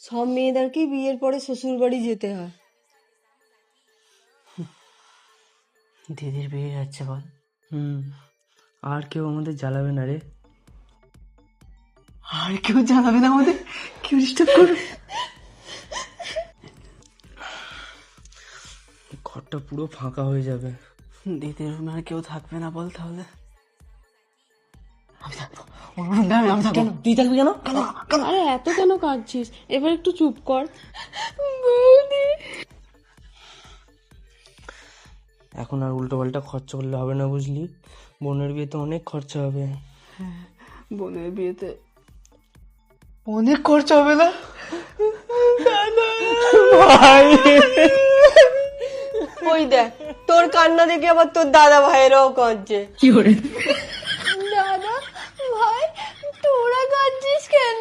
সব মেয়েদেরকেই বিয়ের পরে শ্বশুর বাড়ি যেতে হয়। দিদির বিয়ে যাচ্ছে বল। আর কেউ আমাদের জ্বালাবে না রে। আর কেউ জানাবে না আমাদের, কেউ ডিস্টার্ব করবে। ঘরটা পুরো ফাঁকা হয়ে যাবে। দিদির রুমে আর কেউ থাকবে না বল তাহলে। আমি থাকবো, ওর রুমে আমি থাকবো। তুই থাকবি কেন? আরে এত কেন কাঁদছিস? এবার একটু চুপ কর। বৌদি, এখন আর উল্টো পাল্টা খরচা করলে হবে না, বুঝলি? বোনের বিয়েতে অনেক খরচা হবে। বোনের বিয়েতে অনেক খরচা হবে না? ওই দেখ, তোর কান্না দেখে আবার তোর দাদা ভাইয়েরাও কাঁদছে। দাদা ভাই, তোরা কাঁদছিস কেন?